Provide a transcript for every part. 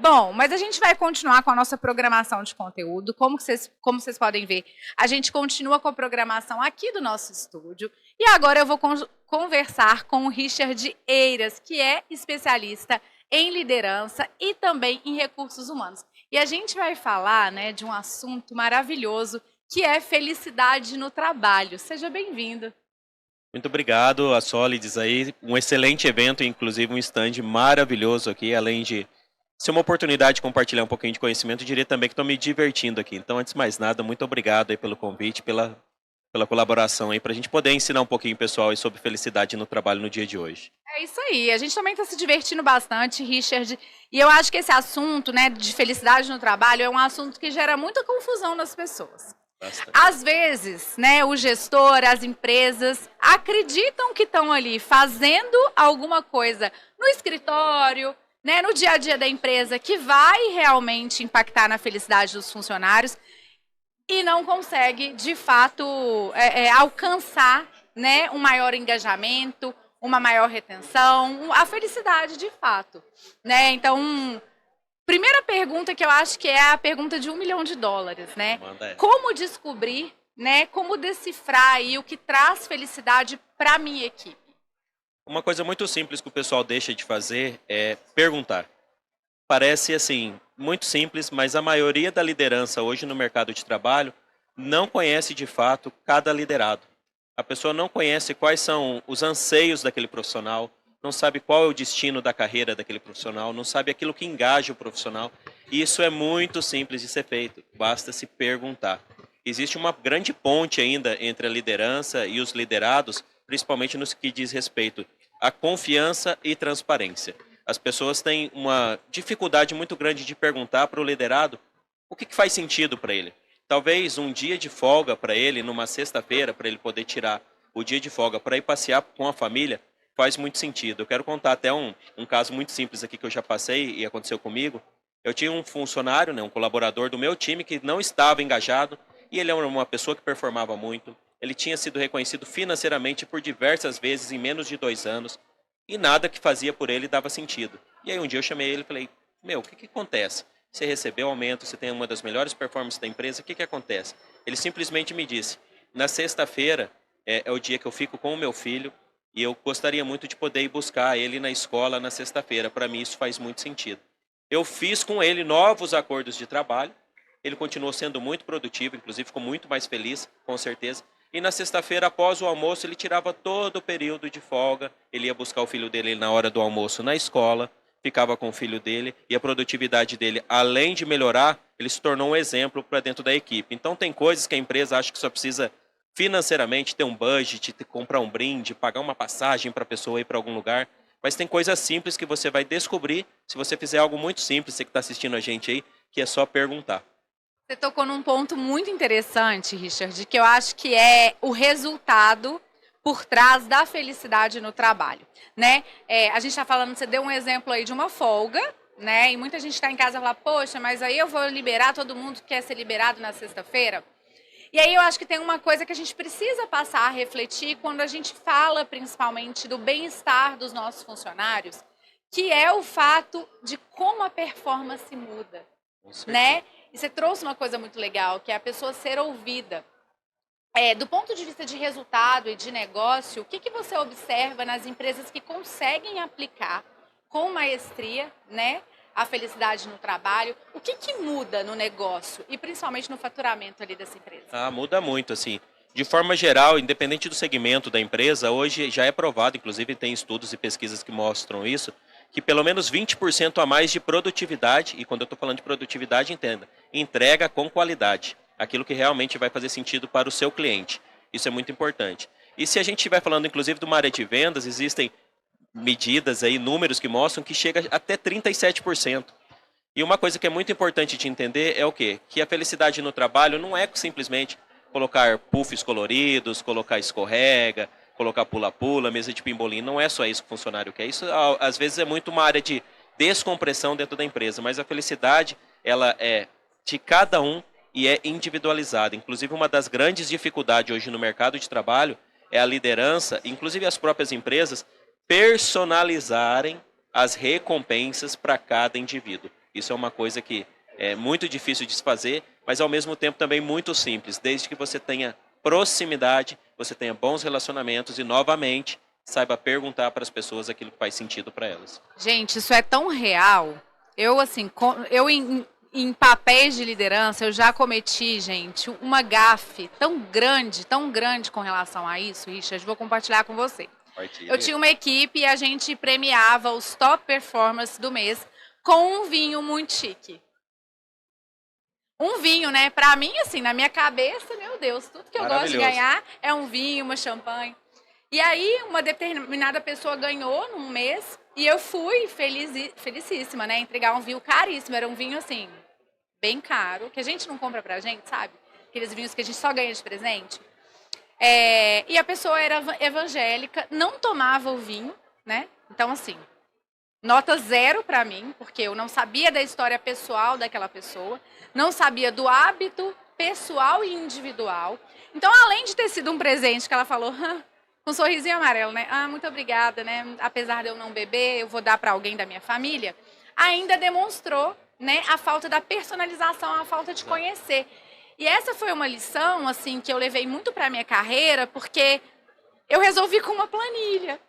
Bom, mas a gente vai continuar com a nossa programação de conteúdo. Como vocês podem ver, a gente continua com a programação aqui do nosso estúdio. E agora eu vou conversar com o Richard Eiras, que é especialista em liderança e também em recursos humanos. E a gente vai falar, né, de um assunto maravilhoso, que é felicidade no trabalho. Seja bem-vindo. Muito obrigado, a Solides aí, um excelente evento, inclusive um stand maravilhoso aqui, além de ser uma oportunidade de compartilhar um pouquinho de conhecimento, eu diria também que estou me divertindo aqui. Então, antes de mais nada, muito obrigado aí pelo convite, pela colaboração aí, para a gente poder ensinar um pouquinho, pessoal, aí sobre felicidade no trabalho no dia de hoje. É isso aí, a gente também está se divertindo bastante, Richard, e eu acho que esse assunto, né, de felicidade no trabalho é um assunto que gera muita confusão nas pessoas. Bastante. Às vezes, né, o gestor, as empresas acreditam que estão ali fazendo alguma coisa no escritório, né, no dia a dia da empresa, que vai realmente impactar na felicidade dos funcionários e não consegue, de fato, alcançar, né, um maior engajamento, uma maior retenção, a felicidade de fato, né? Então, primeira pergunta que eu acho que é a pergunta de $1 milhão, né? Manda. Como descobrir, né? Como decifrar aí o que traz felicidade para a minha equipe? Uma coisa muito simples que o pessoal deixa de fazer é perguntar. Parece assim, muito simples, mas a maioria da liderança hoje no mercado de trabalho não conhece de fato cada liderado. A pessoa não conhece quais são os anseios daquele profissional, não sabe qual é o destino da carreira daquele profissional, não sabe aquilo que engaja o profissional. E isso é muito simples de ser feito, basta se perguntar. Existe uma grande ponte ainda entre a liderança e os liderados, principalmente no que diz respeito à confiança e transparência. As pessoas têm uma dificuldade muito grande de perguntar para o liderado o que faz sentido para ele. Talvez um dia de folga para ele, numa sexta-feira, para ele poder tirar o dia de folga para ir passear com a família, faz muito sentido. Eu quero contar até um caso muito simples aqui que eu já passei e aconteceu comigo. Eu tinha um funcionário, né, um colaborador do meu time que não estava engajado e ele era uma pessoa que performava muito. Ele tinha sido reconhecido financeiramente por diversas vezes em menos de 2 anos e nada que fazia por ele dava sentido. E aí um dia eu chamei ele e falei, o que acontece? Você recebeu aumento, você tem uma das melhores performances da empresa, o que acontece? Ele simplesmente me disse, na sexta-feira é o dia que eu fico com o meu filho e eu gostaria muito de poder ir buscar ele na escola na sexta-feira. Para mim isso faz muito sentido. Eu fiz com ele novos acordos de trabalho, ele continuou sendo muito produtivo, inclusive ficou muito mais feliz, com certeza. E na sexta-feira, após o almoço, ele tirava todo o período de folga, ele ia buscar o filho dele na hora do almoço na escola, ficava com o filho dele e a produtividade dele, além de melhorar, ele se tornou um exemplo para dentro da equipe. Então tem coisas que a empresa acha que só precisa financeiramente ter um budget, comprar um brinde, pagar uma passagem para a pessoa ir para algum lugar, mas tem coisas simples que você vai descobrir se você fizer algo muito simples, você que está assistindo a gente aí, que é só perguntar. Você tocou num ponto muito interessante, Richard, que eu acho que é o resultado por trás da felicidade no trabalho, né? A gente está falando, você deu um exemplo aí de uma folga, né? E muita gente está em casa e fala, poxa, mas aí eu vou liberar todo mundo que quer ser liberado na sexta-feira? E aí eu acho que tem uma coisa que a gente precisa passar a refletir quando a gente fala principalmente do bem-estar dos nossos funcionários, que é o fato de como a performance muda, né? E você trouxe uma coisa muito legal, que é a pessoa ser ouvida. Do ponto de vista de resultado e de negócio, o que você observa nas empresas que conseguem aplicar com maestria, né, a felicidade no trabalho? O que muda no negócio e principalmente no faturamento ali dessa empresa? Muda muito, assim. De forma geral, independente do segmento da empresa, hoje já é provado, inclusive tem estudos e pesquisas que mostram isso, que pelo menos 20% a mais de produtividade, e quando eu estou falando de produtividade, entenda, entrega com qualidade, aquilo que realmente vai fazer sentido para o seu cliente. Isso é muito importante. E se a gente estiver falando, inclusive, de uma área de vendas, existem medidas aí, números que mostram que chega até 37%. E uma coisa que é muito importante de entender é o quê? Que a felicidade no trabalho não é simplesmente colocar puffs coloridos, colocar escorrega, colocar pula-pula, mesa de pimbolim. Não é só isso que o funcionário quer. Isso, às vezes, é muito uma área de descompressão dentro da empresa. Mas a felicidade, ela é de cada um e é individualizada. Inclusive, uma das grandes dificuldades hoje no mercado de trabalho é a liderança, inclusive as próprias empresas, personalizarem as recompensas para cada indivíduo. Isso é uma coisa que é muito difícil de se fazer, mas ao mesmo tempo também muito simples, desde que você tenha proximidade, você tenha bons relacionamentos e, novamente, saiba perguntar para as pessoas aquilo que faz sentido para elas. Gente, isso é tão real. Eu, assim, em papéis de liderança, eu já cometi, gente, uma gafe tão grande com relação a isso, Richard, vou compartilhar com você. Eu tinha uma equipe e a gente premiava os top performers do mês com um vinho muito chique. Um vinho, né? Pra mim, assim, na minha cabeça, meu Deus, tudo que eu gosto de ganhar é um vinho, uma champanhe. E aí, uma determinada pessoa ganhou num mês e eu fui felicíssima, né? Entregar um vinho caríssimo. Era um vinho, assim, bem caro, que a gente não compra pra gente, sabe? Aqueles vinhos que a gente só ganha de presente. E a pessoa era evangélica, não tomava o vinho, né? Então, assim, nota 0 pra mim, porque eu não sabia da história pessoal daquela pessoa, não sabia do hábito pessoal e individual. Então, além de ter sido um presente que ela falou, com um sorrisinho amarelo, né? Ah, muito obrigada, né? Apesar de eu não beber, eu vou dar para alguém da minha família. Ainda demonstrou, né, a falta da personalização, a falta de conhecer. E essa foi uma lição, assim, que eu levei muito para minha carreira, porque eu resolvi com uma planilha.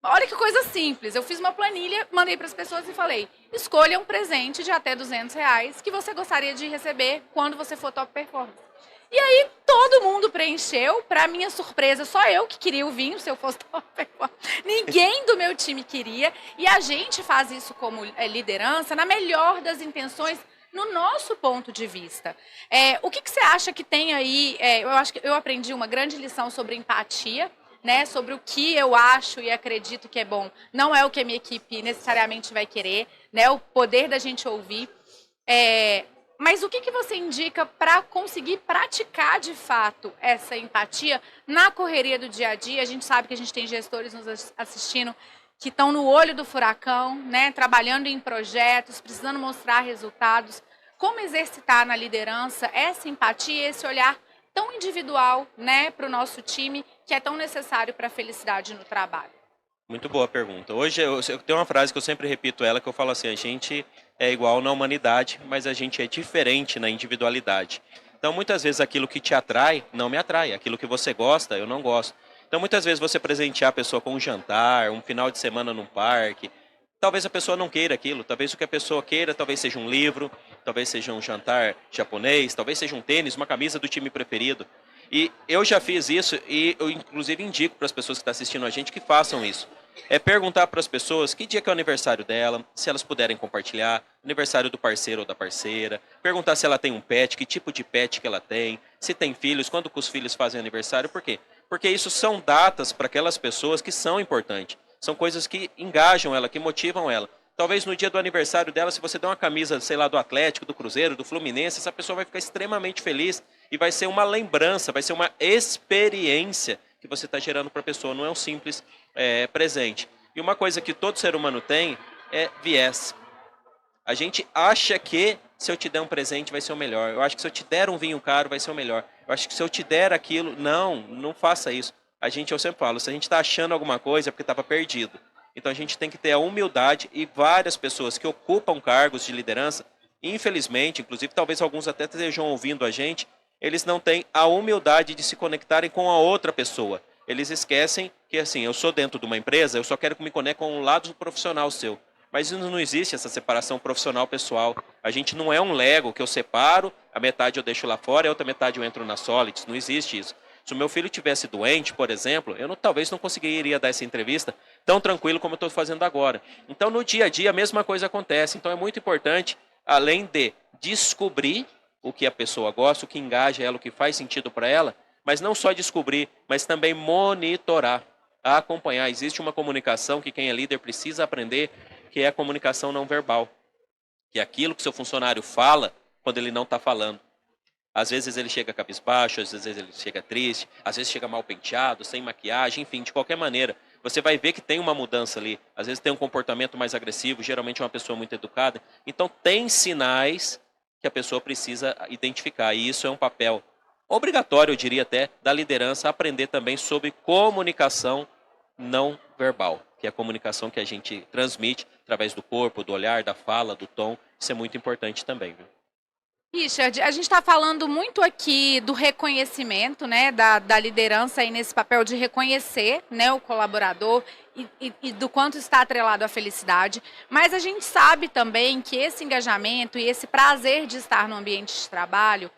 Olha que coisa simples. Eu fiz uma planilha, mandei para as pessoas e falei: escolha um presente de até R$ 200 que você gostaria de receber quando você for top performance. E aí todo mundo preencheu, para minha surpresa, só eu que queria o vinho, se eu fosse top performance. Ninguém do meu time queria, e a gente faz isso como liderança na melhor das intenções, no nosso ponto de vista. O que você acha que tem aí? Eu acho que eu aprendi uma grande lição sobre empatia, né, sobre o que eu acho e acredito que é bom. Não é o que a minha equipe necessariamente vai querer, né, o poder da gente ouvir. Mas o que você indica para conseguir praticar de fato essa empatia na correria do dia a dia? A gente sabe que a gente tem gestores nos assistindo que estão no olho do furacão, né, trabalhando em projetos, precisando mostrar resultados. Como exercitar na liderança essa empatia, esse olhar tão individual, né, para o nosso time, que é tão necessário para a felicidade no trabalho? Muito boa pergunta. Hoje eu tenho uma frase que eu sempre repito ela, que eu falo assim: a gente é igual na humanidade, mas a gente é diferente na individualidade. Então, muitas vezes aquilo que te atrai não me atrai, aquilo que você gosta eu não gosto. Então, muitas vezes você presentear a pessoa com um jantar, um final de semana num parque, talvez a pessoa não queira aquilo, talvez o que a pessoa queira, talvez seja um livro, talvez seja um jantar japonês, talvez seja um tênis, uma camisa do time preferido. E eu já fiz isso e eu inclusive indico para as pessoas que estão assistindo a gente que façam isso. É perguntar para as pessoas que dia que é o aniversário dela, se elas puderem compartilhar, aniversário do parceiro ou da parceira, perguntar se ela tem um pet, que tipo de pet que ela tem, se tem filhos, quando que os filhos fazem aniversário, por quê? Porque isso são datas para aquelas pessoas que são importantes, são coisas que engajam ela, que motivam ela. Talvez no dia do aniversário dela, se você der uma camisa, sei lá, do Atlético, do Cruzeiro, do Fluminense, essa pessoa vai ficar extremamente feliz e vai ser uma lembrança, vai ser uma experiência que você está gerando para a pessoa, não é um simples presente. E uma coisa que todo ser humano tem é viés. A gente acha que se eu te der um presente vai ser o melhor. Eu acho que se eu te der um vinho caro vai ser o melhor. Eu acho que se eu te der aquilo, não faça isso. Eu sempre falo, se a gente está achando alguma coisa é porque estava perdido. Então a gente tem que ter a humildade, e várias pessoas que ocupam cargos de liderança, infelizmente, inclusive talvez alguns até estejam ouvindo a gente, eles não têm a humildade de se conectarem com a outra pessoa. Eles esquecem que, assim, eu sou dentro de uma empresa, eu só quero que me conecte com o lado profissional seu. Mas não existe essa separação profissional-pessoal. A gente não é um Lego que eu separo, a metade eu deixo lá fora e a outra metade eu entro na Solids. Não existe isso. Se o meu filho tivesse doente, por exemplo, eu talvez não conseguiria dar essa entrevista tão tranquilo como eu estou fazendo agora. Então, no dia a dia, a mesma coisa acontece. Então, é muito importante, além de descobrir o que a pessoa gosta, o que engaja ela, o que faz sentido para ela, mas não só descobrir, mas também monitorar, acompanhar. Existe uma comunicação que quem é líder precisa aprender, que é a comunicação não verbal. Que é aquilo que seu funcionário fala quando ele não está falando. Às vezes ele chega cabisbaixo, às vezes ele chega triste, às vezes chega mal penteado, sem maquiagem, enfim, de qualquer maneira. Você vai ver que tem uma mudança ali. Às vezes tem um comportamento mais agressivo, geralmente é uma pessoa muito educada. Então tem sinais que a pessoa precisa identificar. E isso é um papel obrigatório, eu diria até, da liderança, aprender também sobre comunicação não verbal, que é a comunicação que a gente transmite através do corpo, do olhar, da fala, do tom. Isso é muito importante também, viu? Richard, a gente está falando muito aqui do reconhecimento, né, da liderança aí nesse papel de reconhecer, né, o colaborador e do quanto está atrelado à felicidade, mas a gente sabe também que esse engajamento e esse prazer de estar no ambiente de trabalho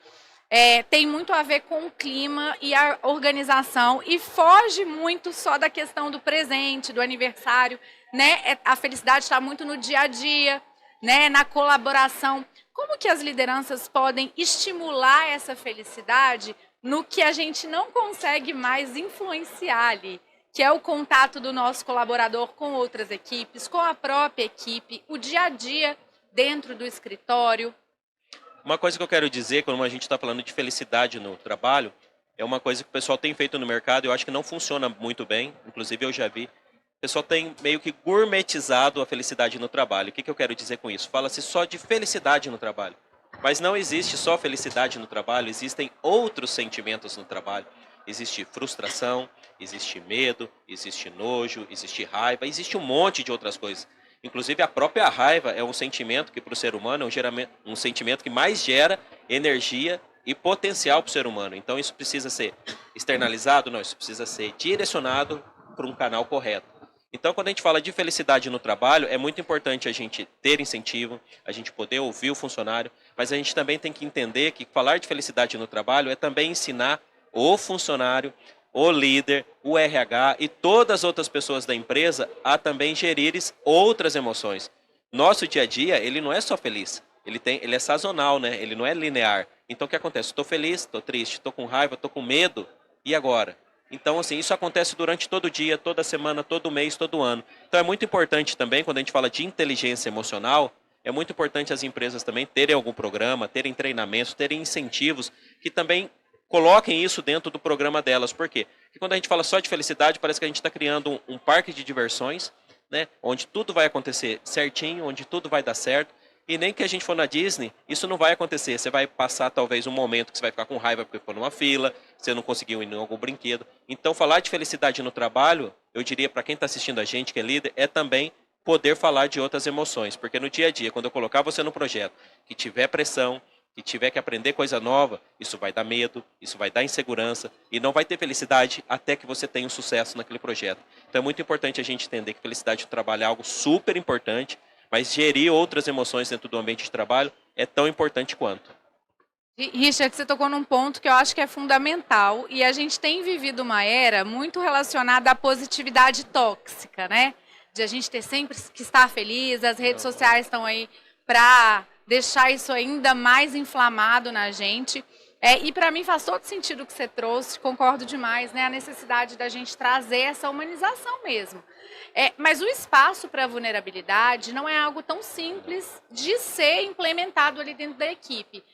tem muito a ver com o clima e a organização e foge muito só da questão do presente, do aniversário, né? A felicidade está muito no dia a dia, né, na colaboração. Como que as lideranças podem estimular essa felicidade no que a gente não consegue mais influenciar ali, que é o contato do nosso colaborador com outras equipes, com a própria equipe, o dia a dia dentro do escritório? Uma coisa que eu quero dizer, quando a gente está falando de felicidade no trabalho, é uma coisa que o pessoal tem feito no mercado e eu acho que não funciona muito bem, inclusive eu já vi. O pessoal tem meio que gourmetizado a felicidade no trabalho. O que eu quero dizer com isso? Fala-se só de felicidade no trabalho. Mas não existe só felicidade no trabalho, existem outros sentimentos no trabalho. Existe frustração, existe medo, existe nojo, existe raiva, existe um monte de outras coisas. Inclusive a própria raiva é um sentimento que para o ser humano é um sentimento que mais gera energia e potencial para o ser humano. Então isso precisa ser externalizado? Não, isso precisa ser direcionado para um canal correto. Então, quando a gente fala de felicidade no trabalho, é muito importante a gente ter incentivo, a gente poder ouvir o funcionário, mas a gente também tem que entender que falar de felicidade no trabalho é também ensinar o funcionário, o líder, o RH e todas as outras pessoas da empresa a também gerir outras emoções. Nosso dia a dia, ele não é só feliz, ele é sazonal, né? Ele não é linear. Então, o que acontece? Estou feliz, estou triste, estou com raiva, estou com medo, e agora? Então, assim, isso acontece durante todo dia, toda semana, todo mês, todo ano. Então, é muito importante também, quando a gente fala de inteligência emocional, é muito importante as empresas também terem algum programa, terem treinamentos, terem incentivos que também coloquem isso dentro do programa delas. Por quê? Porque quando a gente fala só de felicidade, parece que a gente está criando um parque de diversões, né, onde tudo vai acontecer certinho, onde tudo vai dar certo. E nem que a gente for na Disney, isso não vai acontecer. Você vai passar talvez um momento que você vai ficar com raiva porque ficou numa fila, você não conseguiu ir em algum brinquedo. Então, falar de felicidade no trabalho, eu diria para quem está assistindo a gente, que é líder, é também poder falar de outras emoções. Porque no dia a dia, quando eu colocar você no projeto, que tiver pressão, que tiver que aprender coisa nova, isso vai dar medo, isso vai dar insegurança e não vai ter felicidade até que você tenha um sucesso naquele projeto. Então, é muito importante a gente entender que felicidade no trabalho é algo super importante, mas gerir outras emoções dentro do ambiente de trabalho é tão importante quanto. Richard, você tocou num ponto que eu acho que é fundamental e a gente tem vivido uma era muito relacionada à positividade tóxica, né? De a gente ter sempre que estar feliz, as redes sociais estão aí para deixar isso ainda mais inflamado na gente. E para mim faz todo sentido o que você trouxe, concordo demais, né? A necessidade da gente trazer essa humanização mesmo. Mas o espaço para vulnerabilidade não é algo tão simples de ser implementado ali dentro da equipe.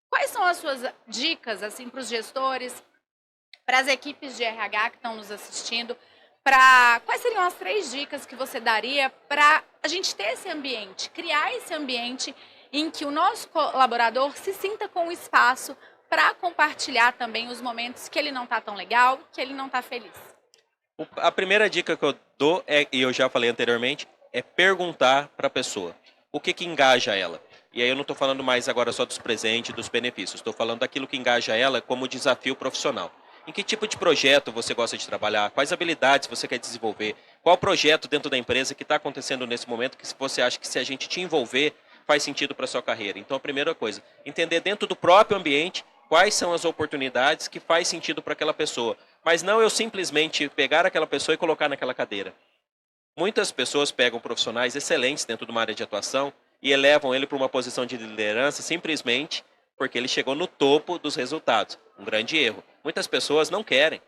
Quais são as suas dicas assim, para os gestores, para as equipes de RH que estão nos assistindo? Quais seriam as 3 dicas que você daria para a gente ter esse ambiente, criar esse ambiente em que o nosso colaborador se sinta com o espaço para compartilhar também os momentos que ele não está tão legal, que ele não está feliz? A primeira dica que eu dou, e eu já falei anteriormente, é perguntar para a pessoa o que engaja ela. E aí eu não estou falando mais agora só dos presentes, dos benefícios, estou falando daquilo que engaja ela como desafio profissional. Em que tipo de projeto você gosta de trabalhar? Quais habilidades você quer desenvolver? Qual projeto dentro da empresa que está acontecendo nesse momento que você acha que se a gente te envolver faz sentido para a sua carreira? Então a primeira coisa, entender dentro do próprio ambiente quais são as oportunidades que faz sentido para aquela pessoa. Mas não eu simplesmente pegar aquela pessoa e colocar naquela cadeira. Muitas pessoas pegam profissionais excelentes dentro de uma área de atuação e elevam ele para uma posição de liderança simplesmente porque ele chegou no topo dos resultados. Um grande erro. Muitas pessoas não querem.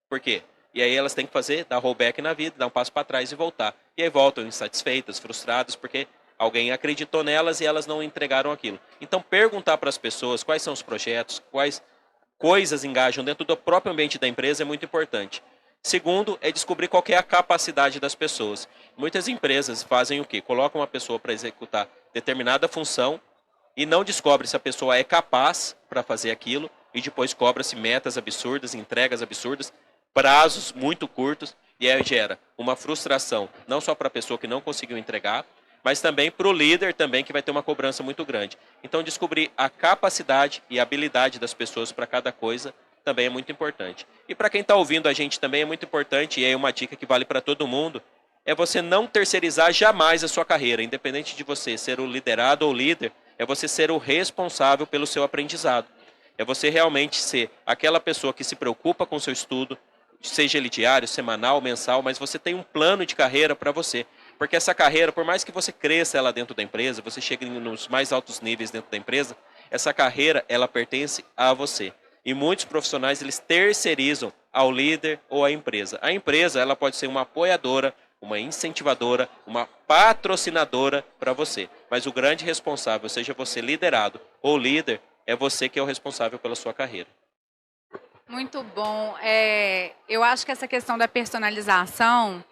Por quê? E aí elas têm que dar rollback na vida, dar um passo para trás e voltar. E aí voltam insatisfeitas, frustradas, porque alguém acreditou nelas e elas não entregaram aquilo. Então, perguntar para as pessoas quais são os projetos, quais coisas engajam dentro do próprio ambiente da empresa é muito importante. Segundo, é descobrir qual é a capacidade das pessoas. Muitas empresas fazem o quê? Colocam uma pessoa para executar determinada função e não descobre se a pessoa é capaz para fazer aquilo e depois cobra-se metas absurdas, entregas absurdas, prazos muito curtos. E aí gera uma frustração, não só para a pessoa que não conseguiu entregar, mas também para o líder também, que vai ter uma cobrança muito grande. Então, descobrir a capacidade e a habilidade das pessoas para cada coisa também é muito importante. E para quem está ouvindo a gente também é muito importante, e é uma dica que vale para todo mundo, é você não terceirizar jamais a sua carreira, independente de você ser o liderado ou líder, é você ser o responsável pelo seu aprendizado. É você realmente ser aquela pessoa que se preocupa com o seu estudo, seja ele diário, semanal, mensal, mas você tem um plano de carreira para você. Porque essa carreira, por mais que você cresça ela dentro da empresa, você chegue nos mais altos níveis dentro da empresa, essa carreira, ela pertence a você. E muitos profissionais, eles terceirizam ao líder ou à empresa. A empresa, ela pode ser uma apoiadora, uma incentivadora, uma patrocinadora para você. Mas o grande responsável, seja você liderado ou líder, é você que é o responsável pela sua carreira. Muito bom. Eu acho que essa questão da personalização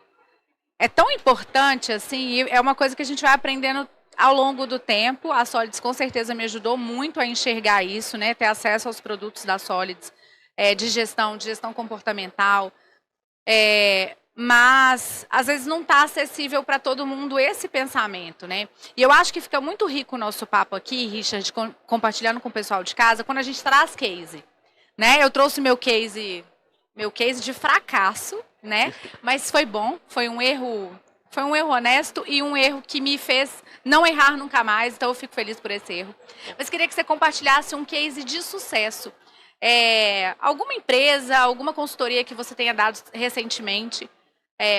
é tão importante, assim, e é uma coisa que a gente vai aprendendo ao longo do tempo. A Solids com certeza me ajudou muito a enxergar isso, né? Ter acesso aos produtos da Solids, de gestão comportamental. Mas às vezes não está acessível para todo mundo esse pensamento, né? E eu acho que fica muito rico o nosso papo aqui, Richard, compartilhando com o pessoal de casa, quando a gente traz case, né? Eu trouxe meu case de fracasso, né? Mas foi bom, foi um erro honesto e um erro que me fez não errar nunca mais, então eu fico feliz por esse erro. Mas queria que você compartilhasse um case de sucesso. Alguma empresa, alguma consultoria que você tenha dado recentemente,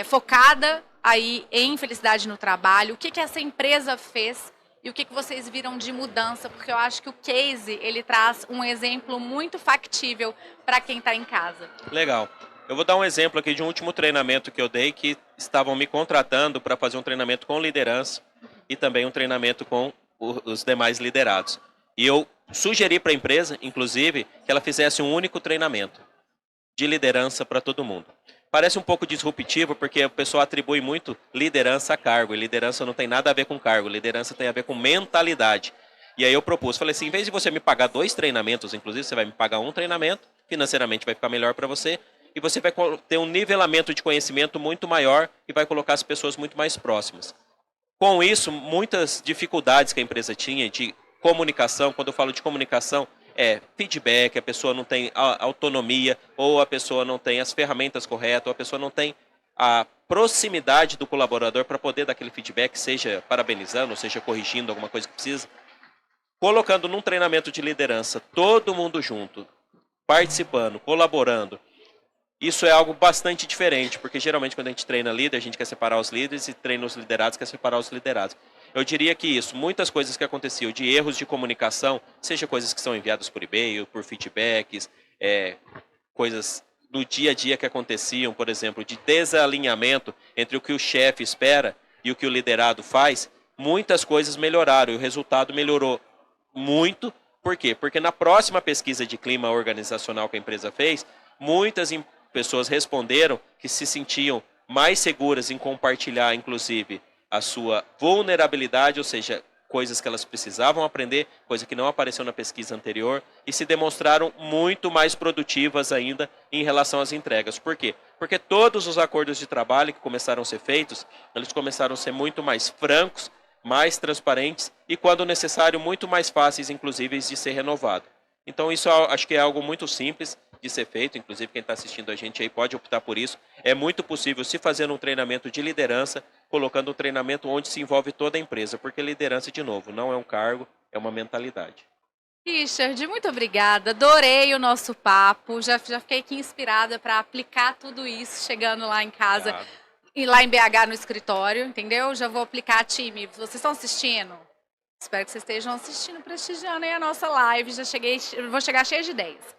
focada aí em felicidade no trabalho, o que essa empresa fez e o que vocês viram de mudança, porque eu acho que o case, ele traz um exemplo muito factível para quem está em casa. Legal. Eu vou dar um exemplo aqui de um último treinamento que eu dei, que estavam me contratando para fazer um treinamento com liderança e também um treinamento com os demais liderados. E eu sugeri para a empresa, inclusive, que ela fizesse um único treinamento de liderança para todo mundo. Parece um pouco disruptivo, porque o pessoal atribui muito liderança a cargo, e liderança não tem nada a ver com cargo, liderança tem a ver com mentalidade. E aí eu propus, falei assim, em vez de você me pagar 2 treinamentos, inclusive você vai me pagar um treinamento, financeiramente vai ficar melhor para você, e você vai ter um nivelamento de conhecimento muito maior e vai colocar as pessoas muito mais próximas. Com isso, muitas dificuldades que a empresa tinha de comunicação, quando eu falo de comunicação, feedback, a pessoa não tem autonomia, ou a pessoa não tem as ferramentas corretas, ou a pessoa não tem a proximidade do colaborador para poder dar aquele feedback, seja parabenizando, ou seja corrigindo alguma coisa que precisa. Colocando num treinamento de liderança, todo mundo junto, participando, colaborando, isso é algo bastante diferente, porque geralmente quando a gente treina líder, a gente quer separar os líderes, e treina os liderados, quer separar os liderados. Eu diria que isso, muitas coisas que aconteciam de erros de comunicação, seja coisas que são enviadas por e-mail, por feedbacks, coisas no dia a dia que aconteciam, por exemplo, de desalinhamento entre o que o chefe espera e o que o liderado faz, muitas coisas melhoraram e o resultado melhorou muito. Por quê? Porque na próxima pesquisa de clima organizacional que a empresa fez, muitas pessoas responderam que se sentiam mais seguras em compartilhar, inclusive, a sua vulnerabilidade, ou seja, coisas que elas precisavam aprender, coisa que não apareceu na pesquisa anterior, e se demonstraram muito mais produtivas ainda em relação às entregas. Por quê? Porque todos os acordos de trabalho que começaram a ser feitos, eles começaram a ser muito mais francos, mais transparentes e, quando necessário, muito mais fáceis, inclusive, de ser renovado. Então, isso acho que é algo muito simples de ser feito, inclusive quem está assistindo a gente aí pode optar por isso. É muito possível se fazer um treinamento de liderança, colocando um treinamento onde se envolve toda a empresa, porque liderança, de novo, não é um cargo, é uma mentalidade. Richard, muito obrigada, adorei o nosso papo, já fiquei aqui inspirada para aplicar tudo isso, chegando lá em casa, e lá em BH no escritório, entendeu? Já vou aplicar, time, vocês estão assistindo? Espero que vocês estejam assistindo, prestigiando aí a nossa live, vou chegar cheia de ideias.